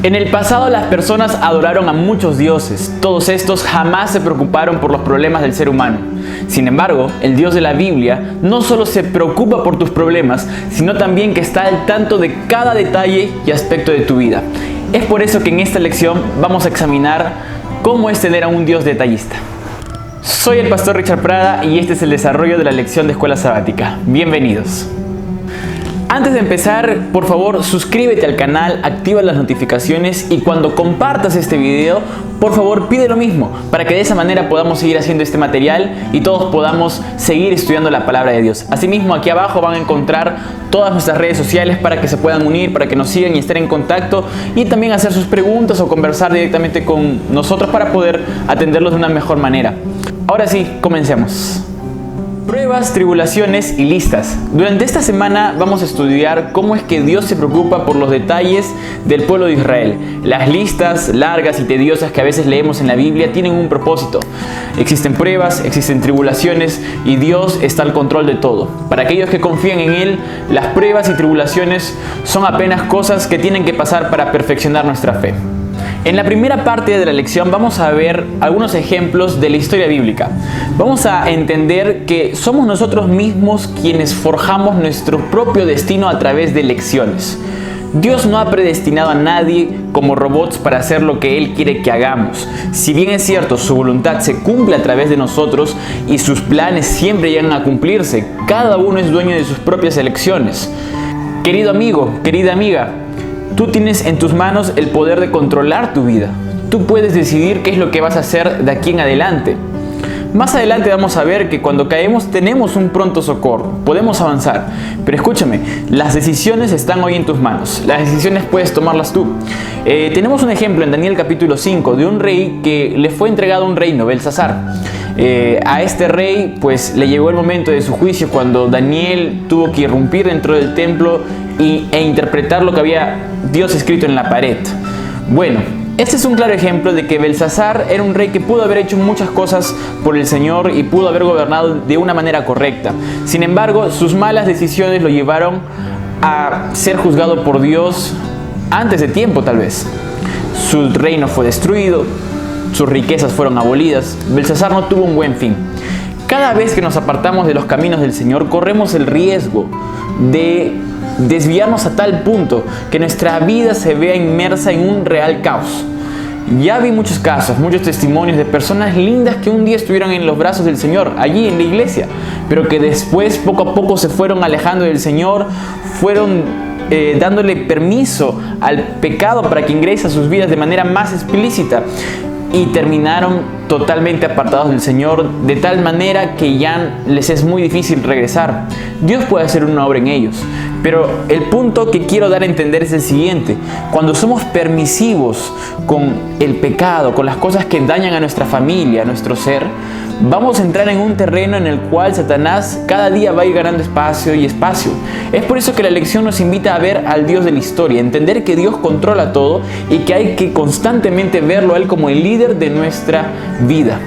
En el pasado las personas adoraron a muchos dioses. Todos estos jamás se preocuparon por los problemas del ser humano. Sin embargo, el Dios de la Biblia no solo se preocupa por tus problemas, sino también que está al tanto de cada detalle y aspecto de tu vida. Es por eso que en esta lección vamos a examinar cómo es tener a un Dios detallista. Soy el pastor Richard Prada y este es el desarrollo de la lección de Escuela Sabática. Bienvenidos. Antes de empezar, por favor, suscríbete al canal, activa las notificaciones y cuando compartas este video, por favor, pide lo mismo para que de esa manera podamos seguir haciendo este material y todos podamos seguir estudiando la palabra de Dios. Asimismo, aquí abajo van a encontrar todas nuestras redes sociales para que se puedan unir, para que nos sigan y estén en contacto y también hacer sus preguntas o conversar directamente con nosotros para poder atenderlos de una mejor manera. Ahora sí, comencemos. Pruebas, tribulaciones y listas. Durante esta semana vamos a estudiar cómo es que Dios se preocupa por los detalles del pueblo de Israel. Las listas largas y tediosas que a veces leemos en la Biblia tienen un propósito. Existen pruebas, existen tribulaciones y Dios está al control de todo. Para aquellos que confían en Él, las pruebas y tribulaciones son apenas cosas que tienen que pasar para perfeccionar nuestra fe. En la primera parte de la lección vamos a ver algunos ejemplos de la historia bíblica. Vamos a entender que somos nosotros mismos quienes forjamos nuestro propio destino a través de elecciones. Dios no ha predestinado a nadie como robots para hacer lo que Él quiere que hagamos. Si bien es cierto, su voluntad se cumple a través de nosotros y sus planes siempre llegan a cumplirse, cada uno es dueño de sus propias elecciones. Querido amigo, querida amiga, tú tienes en tus manos el poder de controlar tu vida. Tú puedes decidir qué es lo que vas a hacer de aquí en adelante. Más adelante vamos a ver que cuando caemos tenemos un pronto socorro, podemos avanzar. Pero escúchame, las decisiones están hoy en tus manos. Las decisiones puedes tomarlas tú. Tenemos un ejemplo en Daniel capítulo 5 de un rey que le fue entregado un reino, Belsasar. A este rey pues le llegó el momento de su juicio cuando Daniel tuvo que irrumpir dentro del templo e interpretar lo que había Dios escrito en la pared. Bueno, este es un claro ejemplo de que Belsasar era un rey que pudo haber hecho muchas cosas por el Señor y pudo haber gobernado de una manera correcta. Sin embargo, sus malas decisiones lo llevaron a ser juzgado por Dios antes de tiempo tal vez. Su reino fue destruido, sus riquezas fueron abolidas. Belsasar no tuvo un buen fin. Cada vez que nos apartamos de los caminos del Señor, corremos el riesgo de desviarnos a tal punto que nuestra vida se vea inmersa en un real caos. Ya vi muchos casos, muchos testimonios de personas lindas que un día estuvieron en los brazos del Señor, allí en la iglesia, pero que después poco a poco se fueron alejando del Señor, fueron dándole permiso al pecado para que ingrese a sus vidas de manera más explícita y terminaron totalmente apartados del Señor de tal manera que ya les es muy difícil regresar. Dios puede hacer una obra en ellos, pero el punto que quiero dar a entender es el siguiente: cuando somos permisivos con el pecado, con las cosas que dañan a nuestra familia, a nuestro ser, vamos a entrar en un terreno en el cual Satanás cada día va a ir ganando espacio y espacio. Es por eso que la lección nos invita a ver al Dios de la historia, entender que Dios controla todo y que hay que constantemente verlo a Él como el líder de nuestra vida.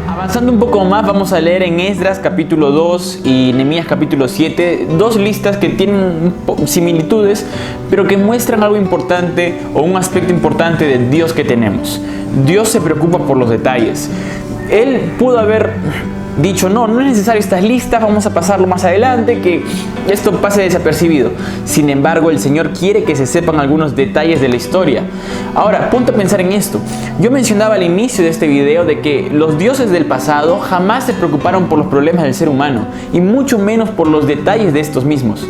Avanzando un poco más, vamos a leer en Esdras capítulo 2 y Nehemías capítulo 7, dos listas que tienen similitudes, pero que muestran algo importante o un aspecto importante del Dios que tenemos. Dios se preocupa por los detalles. Él pudo haber dicho, no es necesario estas listas, vamos a pasarlo más adelante, que esto pase desapercibido. Sin embargo, el Señor quiere que se sepan algunos detalles de la historia. Ahora, ponte a pensar en esto. Yo mencionaba al inicio de este video de que los dioses del pasado jamás se preocuparon por los problemas del ser humano, y mucho menos por los detalles de estos mismos.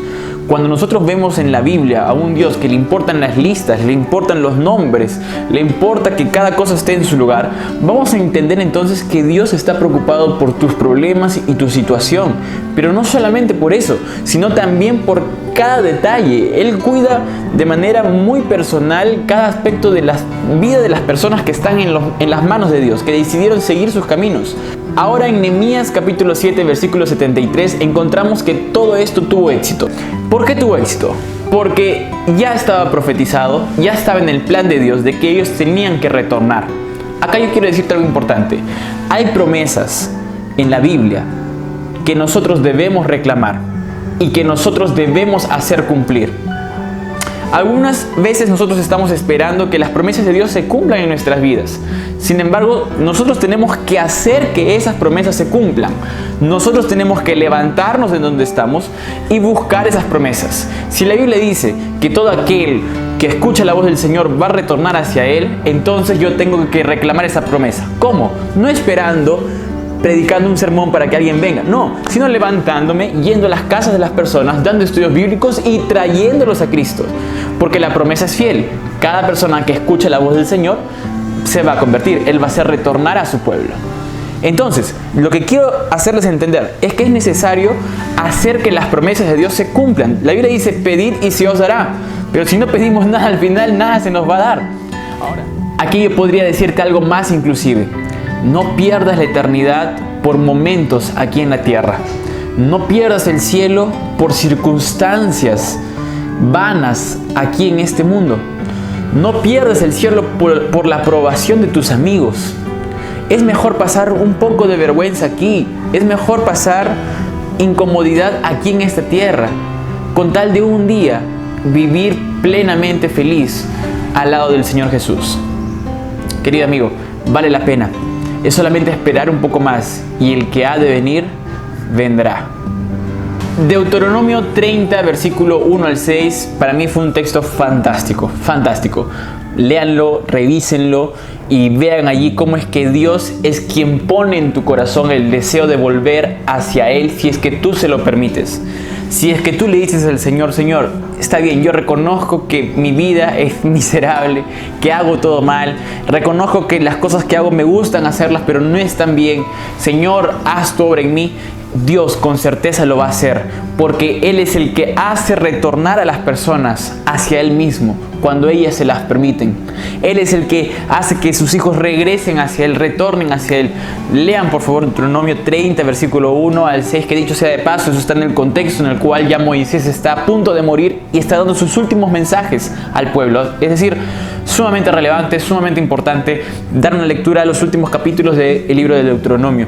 Cuando nosotros vemos en la Biblia a un Dios que le importan las listas, le importan los nombres, le importa que cada cosa esté en su lugar, vamos a entender entonces que Dios está preocupado por tus problemas y tu situación. Pero no solamente por eso, sino también por cada detalle. Él cuida de manera muy personal cada aspecto de la vida de las personas que están en las manos de Dios, que decidieron seguir sus caminos. Ahora en Nehemías capítulo 7 versículo 73 encontramos que todo esto tuvo éxito. ¿Por qué tuvo éxito? Porque ya estaba profetizado, ya estaba en el plan de Dios de que ellos tenían que retornar. Acá yo quiero decirte algo importante. Hay promesas en la Biblia que nosotros debemos reclamar y que nosotros debemos hacer cumplir. Algunas veces nosotros estamos esperando que las promesas de Dios se cumplan en nuestras vidas. Sin embargo, nosotros tenemos que hacer que esas promesas se cumplan. Nosotros tenemos que levantarnos de donde estamos y buscar esas promesas. Si la Biblia dice que todo aquel que escucha la voz del Señor va a retornar hacia Él, entonces yo tengo que reclamar esa promesa. ¿Cómo? No esperando, predicando un sermón para que alguien venga, no, sino levantándome, yendo a las casas de las personas, dando estudios bíblicos y trayéndolos a Cristo. Porque la promesa es fiel. Cada persona que escucha la voz del Señor se va a convertir, Él va a hacer retornar a su pueblo. Entonces, lo que quiero hacerles entender es que es necesario hacer que las promesas de Dios se cumplan. La Biblia dice, pedid y se os dará. Pero si no pedimos nada, al final nada se nos va a dar. Ahora, aquí yo podría decirte algo más inclusive. No pierdas la eternidad por momentos aquí en la tierra. No pierdas el cielo por circunstancias vanas aquí en este mundo. No pierdas el cielo por la aprobación de tus amigos. Es mejor pasar un poco de vergüenza aquí. Es mejor pasar incomodidad aquí en esta tierra, con tal de un día vivir plenamente feliz al lado del Señor Jesús. Querido amigo, vale la pena. Es solamente esperar un poco más y el que ha de venir, vendrá. Deuteronomio 30, versículo 1 al 6, para mí fue un texto fantástico, fantástico. Léanlo, revísenlo y vean allí cómo es que Dios es quien pone en tu corazón el deseo de volver hacia Él si es que tú se lo permites. Si es que tú le dices al Señor, Señor, está bien, yo reconozco que mi vida es miserable, que hago todo mal, reconozco que las cosas que hago me gustan hacerlas, pero no están bien. Señor, haz tu obra en mí. Dios con certeza lo va a hacer, porque Él es el que hace retornar a las personas hacia Él mismo cuando ellas se las permiten. Él es el que hace que sus hijos regresen hacia Él, retornen hacia Él. Lean por favor Deuteronomio 30, versículo 1 al 6, que dicho sea de paso, eso está en el contexto en el cual ya Moisés está a punto de morir y está dando sus últimos mensajes al pueblo. Es decir, sumamente relevante, sumamente importante dar una lectura a los últimos capítulos del libro de Deuteronomio.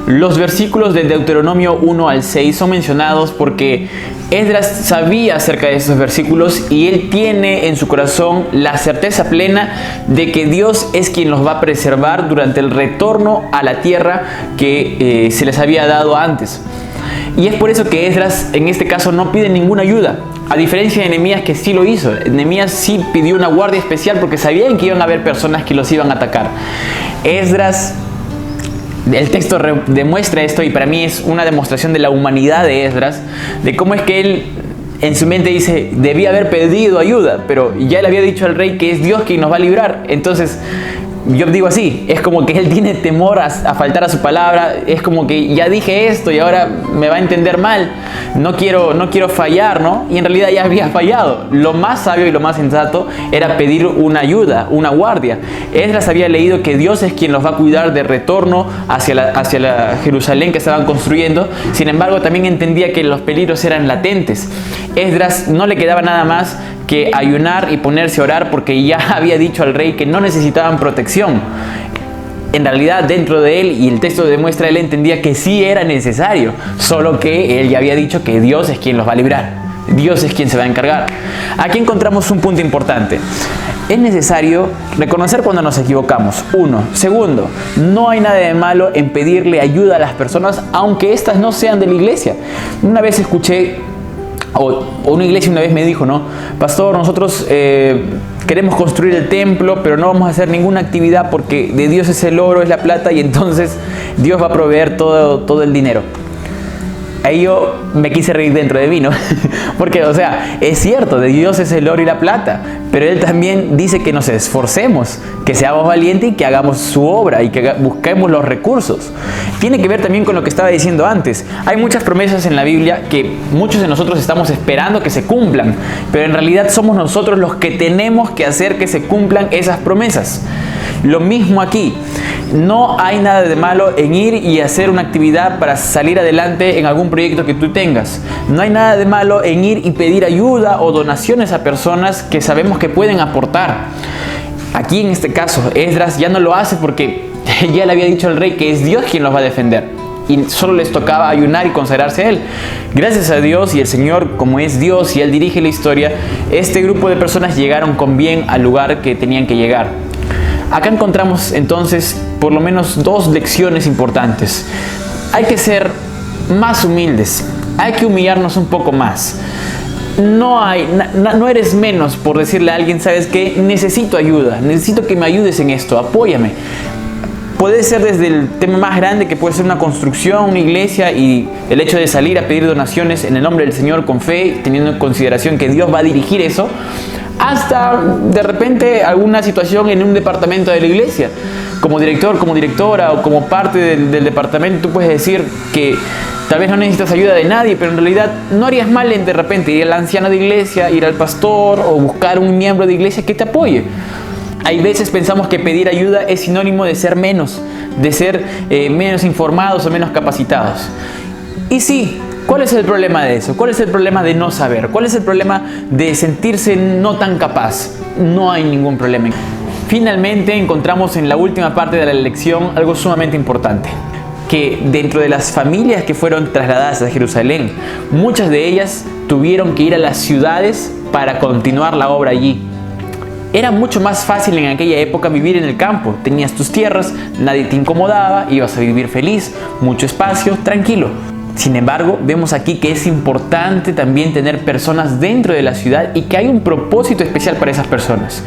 Los versículos de Deuteronomio 1 al 6 son mencionados porque Esdras sabía acerca de esos versículos y él tiene en su corazón la certeza plena de que Dios es quien los va a preservar durante el retorno a la tierra que se les había dado antes. Y es por eso que Esdras en este caso no pide ninguna ayuda, a diferencia de Nehemías, que sí lo hizo. Nehemías sí pidió una guardia especial porque sabían que iban a haber personas que los iban a atacar. Esdras, el texto demuestra esto y para mí es una demostración de la humanidad de Esdras, de cómo es que él en su mente dice, debía haber pedido ayuda, pero ya le había dicho al rey que es Dios quien nos va a librar. Entonces, yo digo así, es como que él tiene temor a faltar a su palabra, es como que ya dije esto y ahora me va a entender mal, no quiero fallar, ¿no? Y en realidad ya había fallado. Lo más sabio y lo más sensato era pedir una ayuda, una guardia. Esdras había leído que Dios es quien los va a cuidar de retorno hacia la Jerusalén que estaban construyendo. Sin embargo, también entendía que los peligros eran latentes. Esdras no le quedaba nada más que ayunar y ponerse a orar porque ya había dicho al rey que no necesitaban protección. En realidad dentro de él, y el texto demuestra, él entendía que sí era necesario, solo que él ya había dicho que Dios es quien los va a librar, Dios es quien se va a encargar. Aquí encontramos un punto importante. Es necesario reconocer cuando nos equivocamos. Uno. Segundo, no hay nada de malo en pedirle ayuda a las personas, aunque éstas no sean de la iglesia. Una vez escuché, o una iglesia una vez me dijo, ¿no? Pastor, nosotros queremos construir el templo, pero no vamos a hacer ninguna actividad porque de Dios es el oro, es la plata y entonces Dios va a proveer todo el dinero. Ahí yo me quise reír dentro de mí, ¿no? Porque, o sea, es cierto, de Dios es el oro y la plata, pero Él también dice que nos esforcemos, que seamos valientes y que hagamos su obra y que busquemos los recursos. Tiene que ver también con lo que estaba diciendo antes. Hay muchas promesas en la Biblia que muchos de nosotros estamos esperando que se cumplan, pero en realidad somos nosotros los que tenemos que hacer que se cumplan esas promesas. Lo mismo aquí. No hay nada de malo en ir y hacer una actividad para salir adelante en algún proyecto que tú tengas. No hay nada de malo en ir y pedir ayuda o donaciones a personas que sabemos que pueden aportar. Aquí en este caso, Esdras ya no lo hace porque ya le había dicho al rey que es Dios quien los va a defender. y solo les tocaba ayunar y consagrarse a Él. Gracias a Dios y el Señor, como es Dios y Él dirige la historia, este grupo de personas llegaron con bien al lugar que tenían que llegar. Acá encontramos entonces por lo menos dos lecciones importantes. Hay que ser más humildes, hay que humillarnos un poco más. No eres menos por decirle a alguien, ¿sabes qué? Necesito ayuda, necesito que me ayudes en esto, apóyame. Puede ser desde el tema más grande, que puede ser una construcción, una iglesia, y el hecho de salir a pedir donaciones en el nombre del Señor con fe, teniendo en consideración que Dios va a dirigir eso, hasta de repente alguna situación en un departamento de la iglesia. Como director, como directora o como parte del departamento, tú puedes decir que tal vez no necesitas ayuda de nadie, pero en realidad no harías mal en de repente ir al anciano de iglesia, ir al pastor o buscar un miembro de iglesia que te apoye. Hay veces pensamos que pedir ayuda es sinónimo de ser menos, de ser menos informados o menos capacitados. Y sí, ¿cuál es el problema de eso? ¿Cuál es el problema de no saber? ¿Cuál es el problema de sentirse no tan capaz? No hay ningún problema. Finalmente encontramos en la última parte de la lección algo sumamente importante, que dentro de las familias que fueron trasladadas a Jerusalén, muchas de ellas tuvieron que ir a las ciudades para continuar la obra allí. Era mucho más fácil en aquella época vivir en el campo. Tenías tus tierras, nadie te incomodaba, ibas a vivir feliz, mucho espacio, tranquilo. Sin embargo, vemos aquí que es importante también tener personas dentro de la ciudad y que hay un propósito especial para esas personas.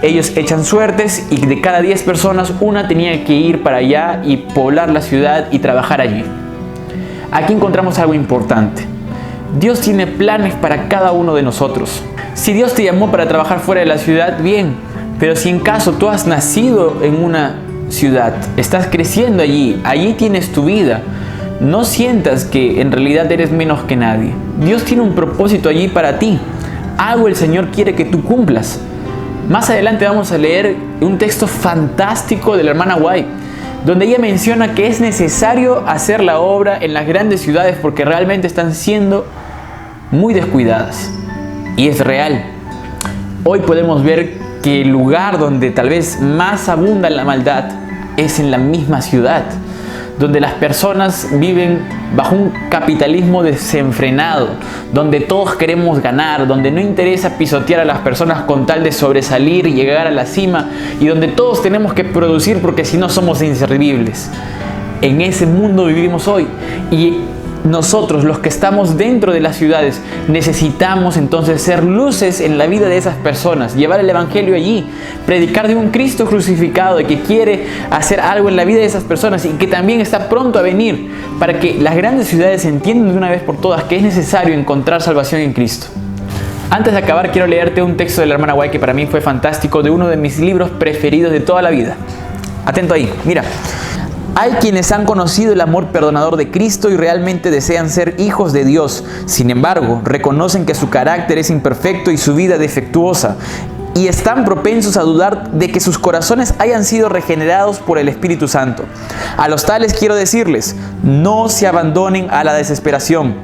Ellos echan suertes y de cada 10 personas, una tenía que ir para allá y poblar la ciudad y trabajar allí. Aquí encontramos algo importante. Dios tiene planes para cada uno de nosotros. Si Dios te llamó para trabajar fuera de la ciudad, bien. Pero si en caso tú has nacido en una ciudad, estás creciendo allí, allí tienes tu vida, no sientas que en realidad eres menos que nadie. Dios tiene un propósito allí para ti. Algo el Señor quiere que tú cumplas. Más adelante vamos a leer un texto fantástico de la hermana White, donde ella menciona que es necesario hacer la obra en las grandes ciudades porque realmente están siendo muy descuidadas. Y es real. Hoy podemos ver que el lugar donde tal vez más abunda la maldad es en la misma ciudad, donde las personas viven bajo un capitalismo desenfrenado, donde todos queremos ganar, donde no interesa pisotear a las personas con tal de sobresalir y llegar a la cima, y donde todos tenemos que producir porque si no somos inservibles. En ese mundo vivimos hoy, y nosotros, los que estamos dentro de las ciudades, necesitamos entonces ser luces en la vida de esas personas, llevar el evangelio allí, predicar de un Cristo crucificado y que quiere hacer algo en la vida de esas personas y que también está pronto a venir, para que las grandes ciudades entiendan de una vez por todas que es necesario encontrar salvación en Cristo. Antes de acabar, quiero leerte un texto de la hermana White que para mí fue fantástico, de uno de mis libros preferidos de toda la vida. Atento ahí, mira. Hay quienes han conocido el amor perdonador de Cristo y realmente desean ser hijos de Dios. Sin embargo, reconocen que su carácter es imperfecto y su vida defectuosa, y están propensos a dudar de que sus corazones hayan sido regenerados por el Espíritu Santo. A los tales quiero decirles, no se abandonen a la desesperación.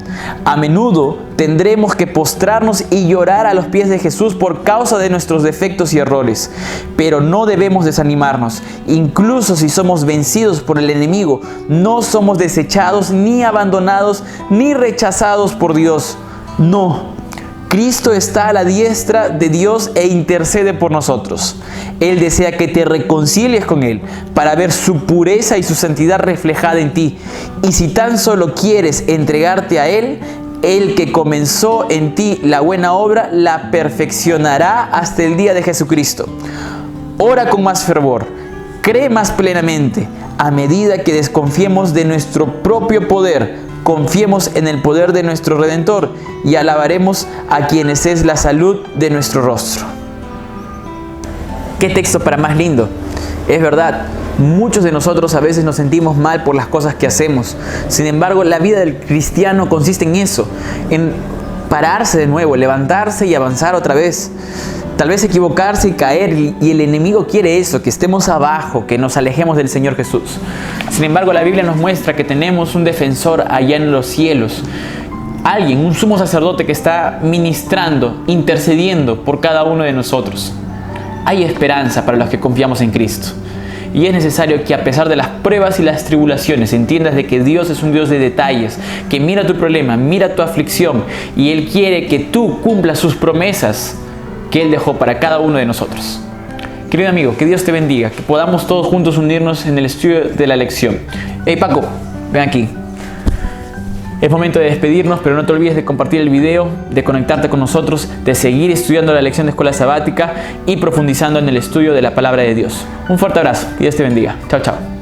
A menudo tendremos que postrarnos y llorar a los pies de Jesús por causa de nuestros defectos y errores. Pero no debemos desanimarnos. Incluso si somos vencidos por el enemigo, no somos desechados, ni abandonados, ni rechazados por Dios. No. Cristo está a la diestra de Dios e intercede por nosotros. Él desea que te reconcilies con Él para ver su pureza y su santidad reflejada en ti. Y si tan solo quieres entregarte a Él, el que comenzó en ti la buena obra, la perfeccionará hasta el día de Jesucristo. Ora con más fervor, cree más plenamente, a medida que desconfiemos de nuestro propio poder. Confiemos en el poder de nuestro Redentor y alabaremos a quienes es la salud de nuestro rostro. ¿Qué texto para más lindo? Es verdad, muchos de nosotros a veces nos sentimos mal por las cosas que hacemos. Sin embargo, la vida del cristiano consiste en eso, en pararse de nuevo, levantarse y avanzar otra vez. Tal vez equivocarse y caer, y el enemigo quiere eso, que estemos abajo, que nos alejemos del Señor Jesús. Sin embargo, la Biblia nos muestra que tenemos un defensor allá en los cielos. Alguien, un sumo sacerdote que está ministrando, intercediendo por cada uno de nosotros. Hay esperanza para los que confiamos en Cristo. Y es necesario que a pesar de las pruebas y las tribulaciones entiendas de que Dios es un Dios de detalles, que mira tu problema, mira tu aflicción y Él quiere que tú cumplas sus promesas que Él dejó para cada uno de nosotros. Querido amigo, que Dios te bendiga, que podamos todos juntos unirnos en el estudio de la lección. Hey Paco, ven aquí. Es momento de despedirnos, pero no te olvides de compartir el video, de conectarte con nosotros, de seguir estudiando la lección de escuela sabática y profundizando en el estudio de la palabra de Dios. Un fuerte abrazo, que Dios te bendiga. Chao, chao.